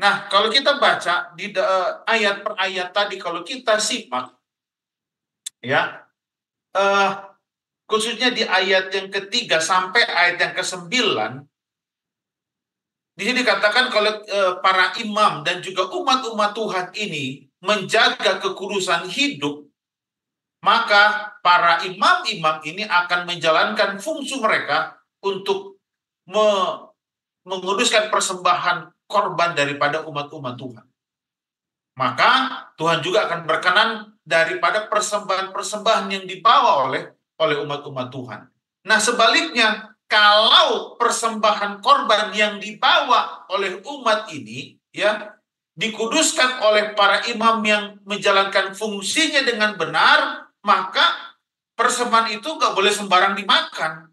Nah, kalau kita baca di ayat per ayat tadi, kalau kita simak, ya, khususnya di ayat yang ketiga sampai ayat yang ke-9, di sini dikatakan kalau para imam dan juga umat-umat Tuhan ini menjaga kekudusan hidup, maka para imam-imam ini akan menjalankan fungsi mereka untuk menguduskan persembahan korban daripada umat-umat Tuhan. Maka Tuhan juga akan berkenan daripada persembahan-persembahan yang dibawa oleh umat-umat Tuhan. Nah, sebaliknya, kalau persembahan korban yang dibawa oleh umat ini, ya, dikuduskan oleh para imam yang menjalankan fungsinya dengan benar, maka persembahan itu nggak boleh sembarang dimakan,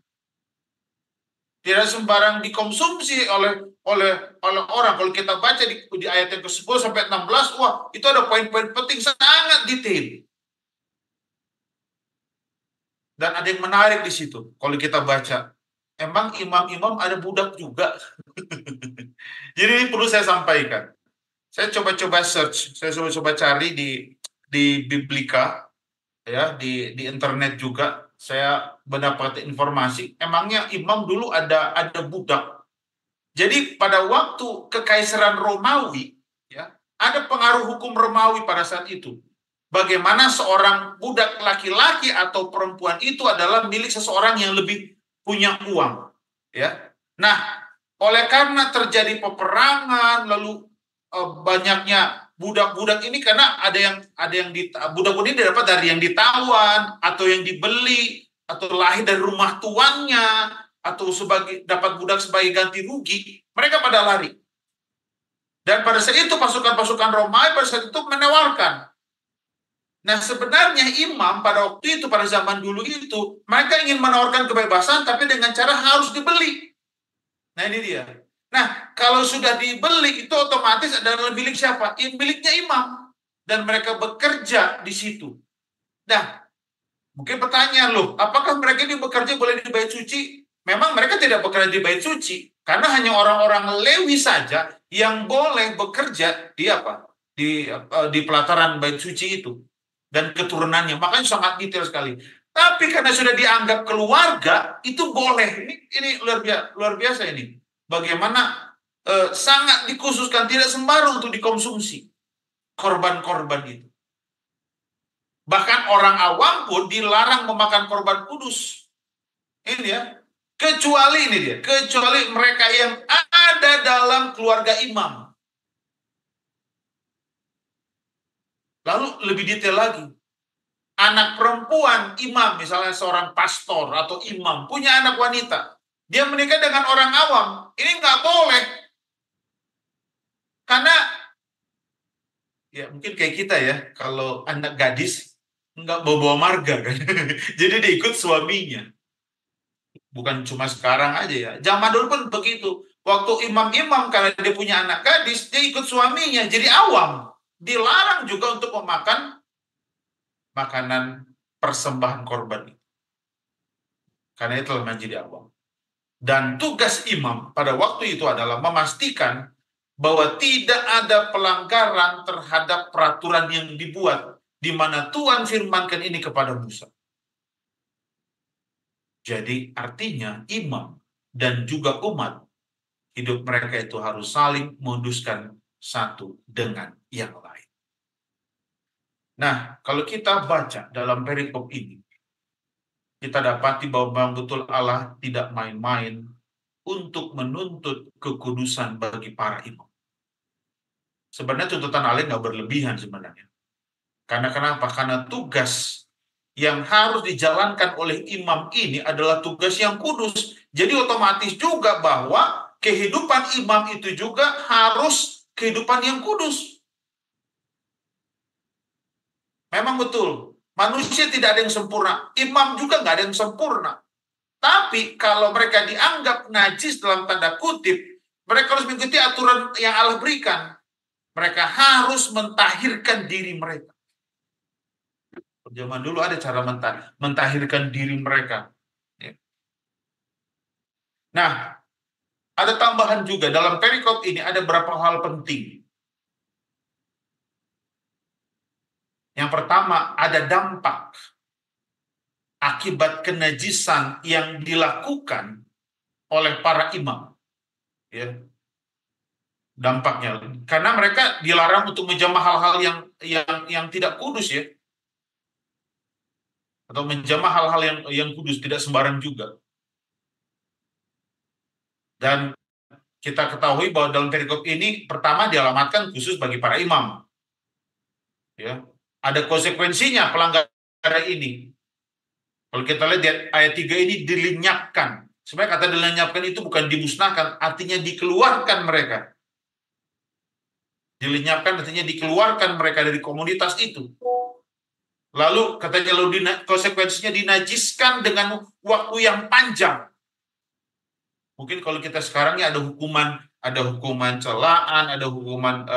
tidak sembarang dikonsumsi oleh orang. Kalau kita baca di ayat yang ke-10 sampai 16, wah, itu ada poin-poin penting sangat detail. Dan ada yang menarik di situ. Kalau kita baca, emang imam-imam ada budak juga. Jadi ini perlu saya sampaikan. Saya coba-coba search, saya coba-coba cari di Biblika, ya, di internet juga. Saya mendapat informasi, emangnya imam dulu ada budak. Jadi pada waktu Kekaisaran Romawi, ya, ada pengaruh hukum Romawi pada saat itu. Bagaimana seorang budak laki-laki atau perempuan itu adalah milik seseorang yang lebih punya uang, ya. Nah, oleh karena terjadi peperangan, lalu banyaknya budak-budak ini, karena ada yang budak-budak ini dapat dari yang ditawan atau yang dibeli atau lahir dari rumah tuannya atau dapat budak sebagai ganti rugi, mereka pada lari. Dan pada saat itu pasukan-pasukan Romawi pada saat itu menawarkan. Nah, sebenarnya imam pada waktu itu, pada zaman dulu itu, mereka ingin menawarkan kebebasan tapi dengan cara harus dibeli. Nah, ini dia. Nah, kalau sudah dibeli itu otomatis adalah milik siapa? Miliknya imam. Dan mereka bekerja di situ. Nah, mungkin pertanyaan loh, apakah mereka ini bekerja boleh di bait suci? Memang mereka tidak bekerja di bait suci, karena hanya orang-orang Lewi saja yang boleh bekerja di apa? Di pelataran bait suci itu dan keturunannya. Makanya sangat detail sekali. Tapi karena sudah dianggap keluarga, itu boleh. Ini luar biasa ini. Bagaimana sangat dikhususkan, tidak sembarang untuk dikonsumsi korban-korban itu. Bahkan orang awam pun dilarang memakan korban kudus. Ini dia. Kecuali mereka yang ada dalam keluarga imam. Lalu lebih detail lagi. Anak perempuan imam, misalnya seorang pastor atau imam, punya anak wanita. Dia menikah dengan orang awam. Ini nggak boleh. Karena, ya mungkin kayak kita ya, kalau anak gadis, nggak bawa-bawa marga kan. Jadi dia ikut suaminya. Bukan cuma sekarang aja ya. Zaman dulu pun begitu. Waktu imam-imam, karena dia punya anak gadis, dia ikut suaminya. Jadi awam. Dilarang juga untuk memakan makanan persembahan korban itu. Karena itu telah menjadi awam. Dan tugas imam pada waktu itu adalah memastikan bahwa tidak ada pelanggaran terhadap peraturan yang dibuat, di mana Tuhan firmankan ini kepada Musa. Jadi artinya imam dan juga umat, hidup mereka itu harus saling menguduskan satu dengan yang lain. Nah, kalau kita baca dalam perikop ini, kita dapati bahwa memang betul Allah tidak main-main untuk menuntut kekudusan bagi para imam. Sebenarnya tuntutan Allah nggak berlebihan sebenarnya. Karena kenapa? Karena tugas yang harus dijalankan oleh imam ini adalah tugas yang kudus. Jadi otomatis juga bahwa kehidupan imam itu juga harus kehidupan yang kudus. Memang betul, manusia tidak ada yang sempurna. Imam juga nggak ada yang sempurna. Tapi kalau mereka dianggap najis dalam tanda kutip, mereka harus mengikuti aturan yang Allah berikan. Mereka harus mentahirkan diri mereka. Zaman dulu ada cara mentahirkan diri mereka. Nah, Ada tambahan juga, dalam perikop ini ada beberapa hal penting. Yang pertama, ada dampak akibat kenajisan yang dilakukan oleh para imam. Ya, dampaknya. Karena mereka dilarang untuk menjamah hal-hal yang tidak kudus, ya. Atau menjamah hal-hal yang kudus, tidak sembarang juga. Dan kita ketahui bahwa dalam perikop ini pertama dialamatkan khusus bagi para imam. Ya. Ada konsekuensinya pelanggaran ini. Kalau kita lihat di ayat 3 ini dilenyapkan. Sebenarnya kata dilenyapkan itu bukan dimusnahkan, artinya dikeluarkan mereka. Dilenyapkan artinya dikeluarkan mereka dari komunitas itu. Lalu katanya lalu konsekuensinya dinajiskan dengan waktu yang panjang. Mungkin kalau kita sekarang ya ada hukuman celaan, ada hukuman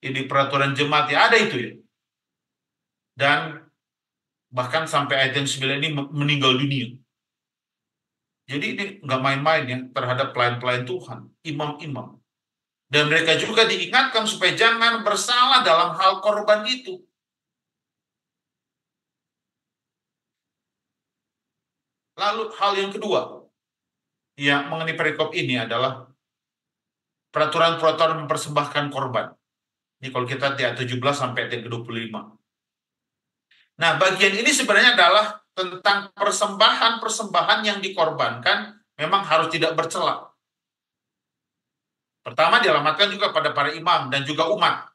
ini peraturan jemaat ya ada itu ya. Dan bahkan sampai ayat yang 9 ini meninggal dunia. Jadi ini nggak main-main ya terhadap pelayan-pelayan Tuhan, imam-imam. Dan mereka juga diingatkan supaya jangan bersalah dalam hal korban itu. Lalu hal yang kedua yang mengenai perikop ini adalah peraturan-peraturan mempersembahkan korban. Ini kalau kita ayat 17 sampai ayat 25. Nah, bagian ini sebenarnya adalah tentang persembahan-persembahan yang dikorbankan memang harus tidak bercela. Pertama dialamatkan juga pada para imam dan juga umat.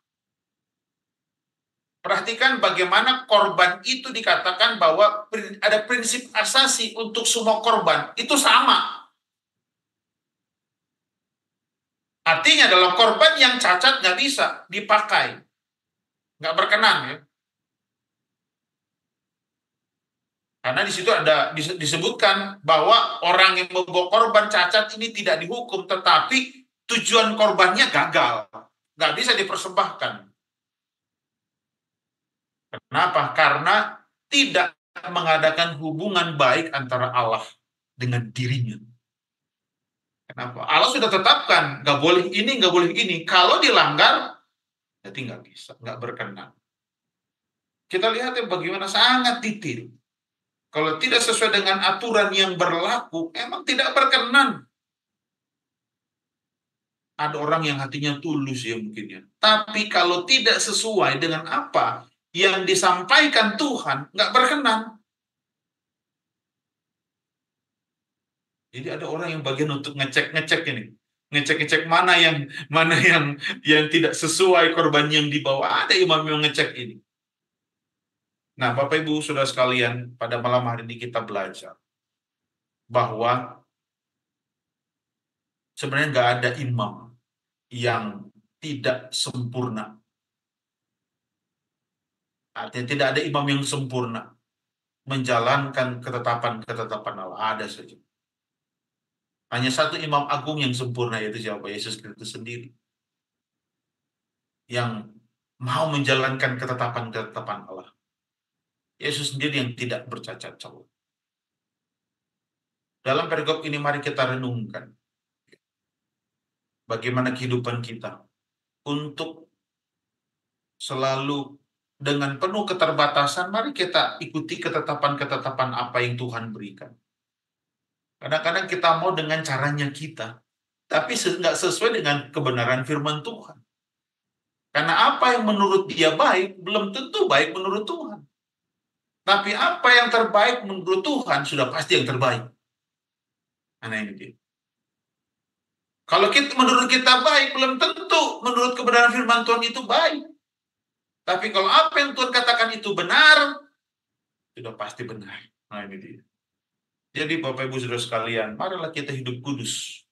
Perhatikan bagaimana korban itu dikatakan bahwa ada prinsip asasi untuk semua korban. Itu sama. Artinya dalam korban yang cacat nggak bisa dipakai. Nggak berkenan ya. Karena di situ ada disebutkan bahwa orang yang membawa korban cacat ini tidak dihukum, tetapi tujuan korbannya gagal. Nggak bisa dipersembahkan. Kenapa? Karena tidak mengadakan hubungan baik antara Allah dengan dirinya. Kenapa? Allah sudah tetapkan, nggak boleh ini, nggak boleh ini. Kalau dilanggar, berarti nggak bisa, nggak berkenan. Kita lihat ya bagaimana sangat detail. Kalau tidak sesuai dengan aturan yang berlaku, emang tidak berkenan. Ada orang yang hatinya tulus ya mungkin ya. Tapi kalau tidak sesuai dengan apa yang disampaikan Tuhan, nggak berkenan. Jadi ada orang yang bagian untuk ngecek-ngecek ini. Ngecek-ngecek mana yang tidak sesuai korban yang dibawa. Ada imam yang ngecek ini. Nah, Bapak Ibu Saudara sekalian, pada malam hari ini kita belajar bahwa sebenarnya nggak ada imam yang tidak sempurna. Artinya tidak ada imam yang sempurna menjalankan ketetapan-ketetapan Allah. Ada saja. Hanya satu imam agung yang sempurna, yaitu siapa? Yesus Kristus sendiri. Yang mau menjalankan ketetapan-ketetapan Allah. Yesus sendiri yang tidak bercacat celah. Dalam perikop ini mari kita renungkan bagaimana kehidupan kita untuk selalu dengan penuh keterbatasan, mari kita ikuti ketetapan-ketetapan apa yang Tuhan berikan. Kadang-kadang kita mau dengan caranya kita, tapi nggak sesuai dengan kebenaran firman Tuhan. Karena apa yang menurut dia baik, belum tentu baik menurut Tuhan. Tapi apa yang terbaik menurut Tuhan, sudah pasti yang terbaik. Nah ini dia. Kalau menurut kita baik, belum tentu menurut kebenaran firman Tuhan itu baik. Tapi kalau apa yang Tuhan katakan itu benar, sudah pasti benar. Nah ini dia. Jadi Bapak Ibu Saudara sekalian, marilah kita hidup kudus.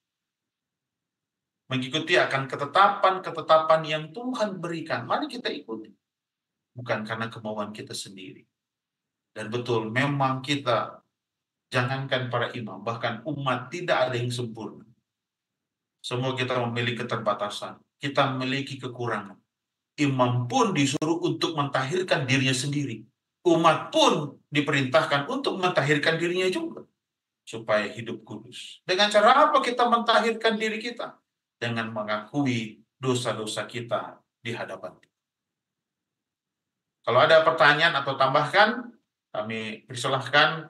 Mengikuti akan ketetapan-ketetapan yang Tuhan berikan. Mari kita ikuti. Bukan karena kemauan kita sendiri. Dan betul, memang kita, jangankan para imam, bahkan umat tidak ada yang sempurna. Semua kita memiliki keterbatasan. Kita memiliki kekurangan. Imam pun disuruh untuk mentahirkan dirinya sendiri. Umat pun diperintahkan untuk mentahirkan dirinya juga. supaya hidup kudus. Dengan cara apa kita mentahirkan diri kita? Dengan mengakui dosa-dosa kita di hadapan Tuhan. Kalau ada pertanyaan atau tambahkan, kami persilahkan